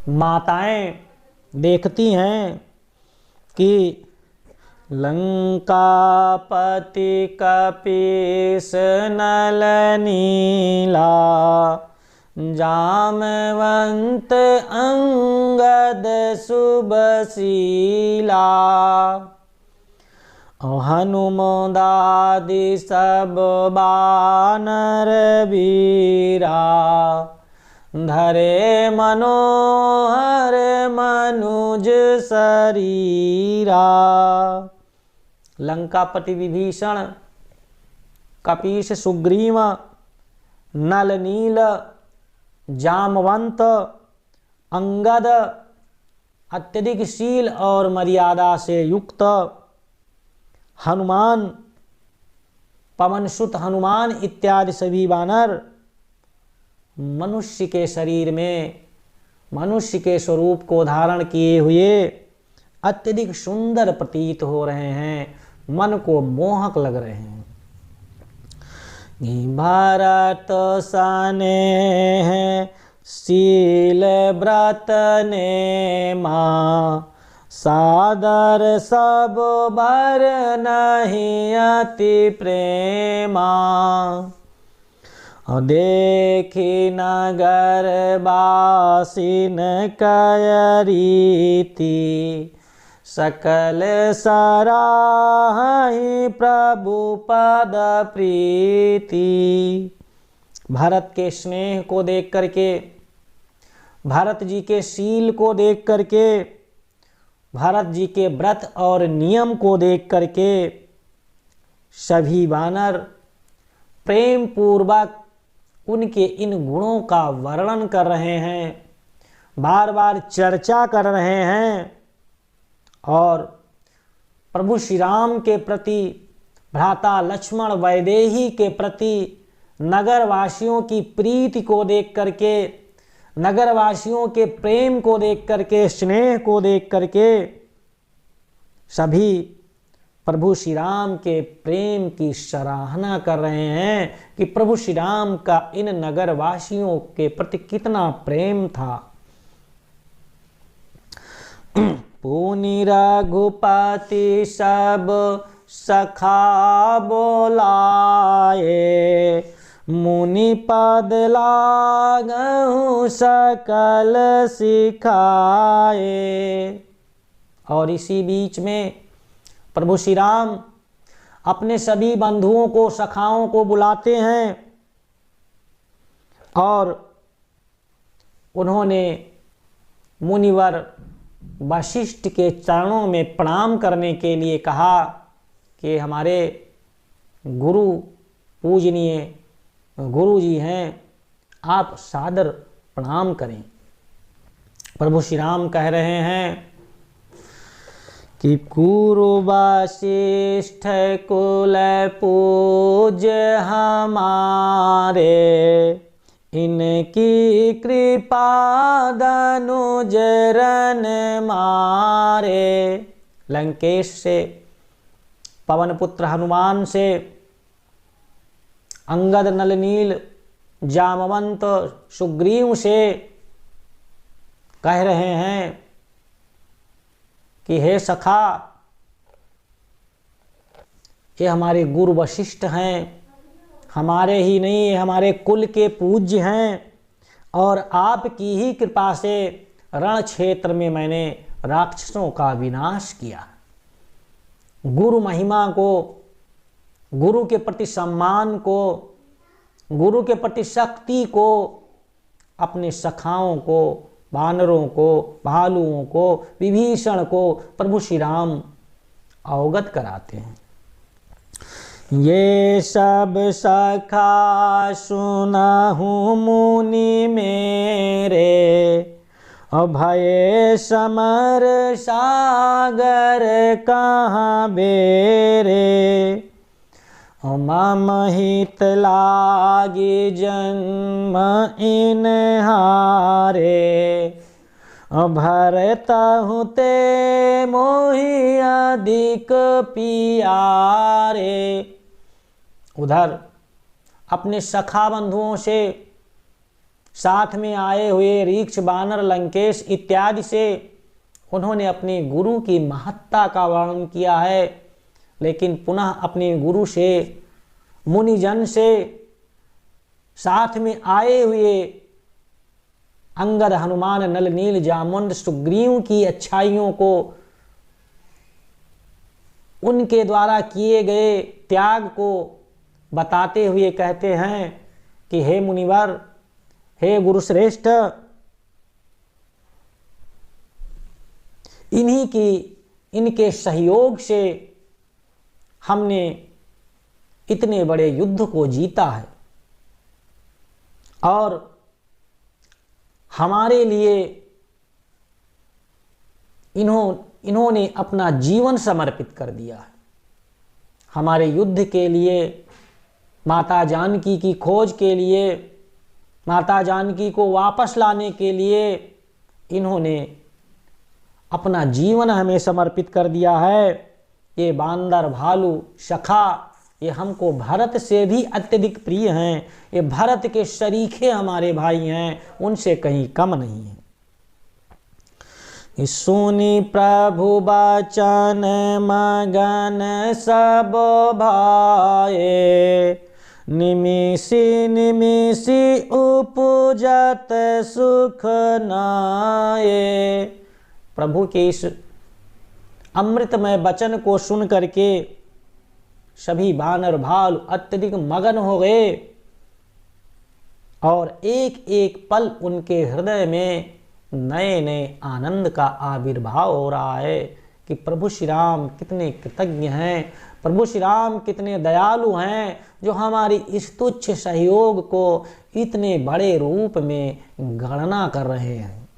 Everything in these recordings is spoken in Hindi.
माताएं देखती हैं कि लंकापति कपीस नल नीला, जामवंत अंगद शुभशीला, हनुमदादि सब बानर वीरा, धरे मनोहर मनुज शरीरा। लंकापति विभीषण, कपीश सुग्रीव, नल नील, जामवंत, अंगद, अत्यधिक शील और मर्यादा से युक्त हनुमान, पवनसुत हनुमान इत्यादि सभी वानर मनुष्य के शरीर में मनुष्य के स्वरूप को धारण किए हुए अत्यधिक सुंदर प्रतीत हो रहे हैं, मन को मोहक लग रहे हैं। भारत स्नेह शील व्रत ने माँ, सादर सब भर नहीं अति प्रेमा, देखी नगर बासिन कय रीति, सकल सराहि प्रभु पद प्रीति। भरत के स्नेह को देख करके, भरत जी के शील को देख करके, भरत जी के व्रत और नियम को देख करके सभी वानर प्रेम पूर्वक उनके इन गुणों का वर्णन कर रहे हैं, बार बार चर्चा कर रहे हैं और प्रभु श्री राम के प्रति, भ्राता लक्ष्मण वैदेही के प्रति, नगरवासियों की प्रीति को देख करके, नगरवासियों के प्रेम को देख करके, स्नेह को देख करके सभी प्रभु श्री राम के प्रेम की सराहना कर रहे हैं कि प्रभु श्री राम का इन नगरवासियों के प्रति कितना प्रेम था। पुनि रघुपति सब सखा बोलाए, मुनि पद लागहु सकल सिखाए। और इसी बीच में प्रभु श्री राम अपने सभी बंधुओं को, सखाओं को बुलाते हैं और उन्होंने मुनिवर वशिष्ठ के चरणों में प्रणाम करने के लिए कहा कि हमारे गुरु, पूजनीय गुरु जी हैं, आप सादर प्रणाम करें। प्रभु श्री राम कह रहे हैं कि कुरु वशिष्ठ कुल पूज हमारे, इनकी कृपा धनुज रन मारे। लंकेश से, पवन पुत्र हनुमान से, अंगद, नलनील, जामवंत, सुग्रीव से कह रहे हैं कि हे सखा, ये हमारे गुरु वशिष्ठ हैं, हमारे ही नहीं, ये हमारे कुल के पूज्य हैं और आपकी ही कृपा से रण क्षेत्र में मैंने राक्षसों का विनाश किया। गुरु महिमा को, गुरु के प्रति सम्मान को, गुरु के प्रति शक्ति को अपने सखाओं को, वानरों को, भालुओं को, विभीषण को प्रभु श्री राम अवगत कराते हैं। ये सब सखा सुनहु मुनि मेरे, भये समर सागर कहाँ बेरे, मम हित लागी जन्म इन हारे, भरतहु ते मोहि अधिक पियारे। उधर अपने सखा बंधुओं से, साथ में आए हुए रीक्ष, बानर, लंकेश इत्यादि से उन्होंने अपने गुरु की महत्ता का वर्णन किया है। लेकिन पुनः अपने गुरु से, मुनिजन से, साथ में आए हुए अंगद, हनुमान, नल, नील, जामुंड, सुग्रीव की अच्छाइयों को, उनके द्वारा किए गए त्याग को बताते हुए कहते हैं कि हे मुनिवर, हे गुरुश्रेष्ठ, इनके सहयोग से हमने इतने बड़े युद्ध को जीता है और हमारे लिए इन्होंने अपना जीवन समर्पित कर दिया है। हमारे युद्ध के लिए, माता जानकी की खोज के लिए, माता जानकी को वापस लाने के लिए इन्होंने अपना जीवन हमें समर्पित कर दिया है। ये बांदर, भालू, सखा, ये हमको भरत से भी अत्यधिक प्रिय हैं। ये भरत के शरीके हमारे भाई हैं, उनसे कहीं कम नहीं है। सुनि प्रभु बचन मगन सब भाए, निमिषि निमिषि उपजत सुख नाये। प्रभु के इस अमृतमय वचन को सुन करके सभी बानर, भालू अत्यधिक मगन हो गए और एक एक पल उनके हृदय में नए नए आनंद का आविर्भाव हो रहा है कि प्रभु श्री राम कितने कृतज्ञ हैं, प्रभु श्री राम कितने दयालु हैं, जो हमारी इस तुच्छ सहयोग को इतने बड़े रूप में गणना कर रहे हैं।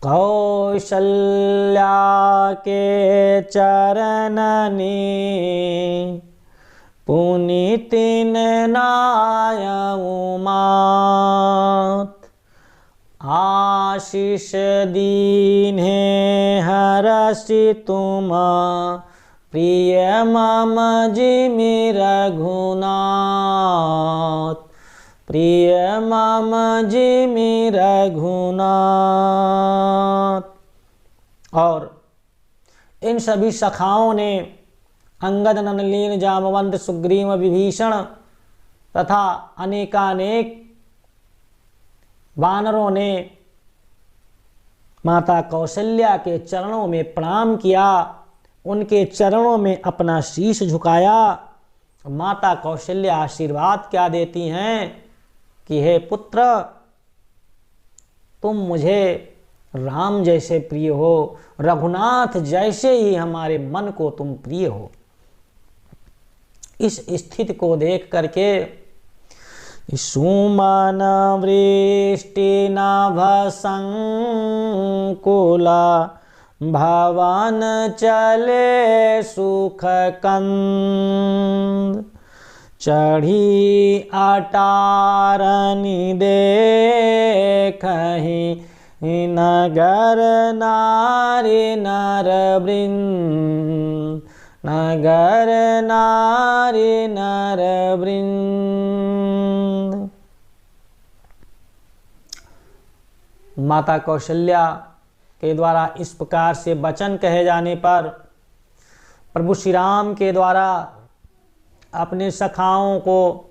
कौशल्या के चरणनी पुनीतिन नायऊ मात, आशीष दीन्हे हरषि तुम प्रिय मम जिमि रघुनाथ, प्रिय मम जिमि रघुनाथ। और इन सभी सखाओं ने अंगद, नल, नील, जामवंत, सुग्रीव, विभीषण तथा अनेकानेक वानरों ने माता कौशल्या के चरणों में प्रणाम किया, उनके चरणों में अपना शीश झुकाया। माता कौशल्या आशीर्वाद क्या देती हैं कि हे पुत्र, तुम मुझे राम जैसे प्रिय हो, रघुनाथ जैसे ही हमारे मन को तुम प्रिय हो। इस स्थिति को देख करके सुमन वृष्टि नभसंकुला, भवन चले सुख कंद, चढ़ी अटारनि देखहि नगर नारी नर वृंद, नगर नारी नर वृंद। माता कौशल्या के द्वारा इस प्रकार से वचन कहे जाने पर प्रभु श्री राम के द्वारा अपने सखाओं को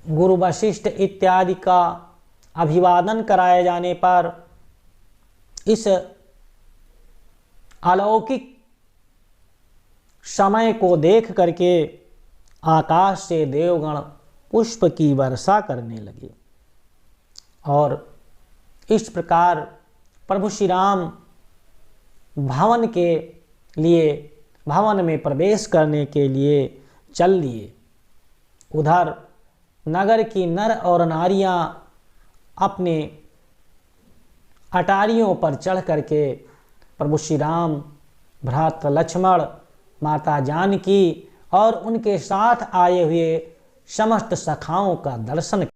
गुरु वशिष्ठ इत्यादि का अभिवादन कराए जाने पर इस अलौकिक समय को देख करके आकाश से देवगण पुष्प की वर्षा करने लगे और इस प्रकार प्रभु श्री राम भवन के लिए, भवन में प्रवेश करने के लिए चल दिए। उधर नगर की नर और नारियां अपने अटारियों पर चढ़ करके प्रभु श्री राम, भ्राता लक्ष्मण, माता जानकी और उनके साथ आए हुए समस्त सखाओं का दर्शन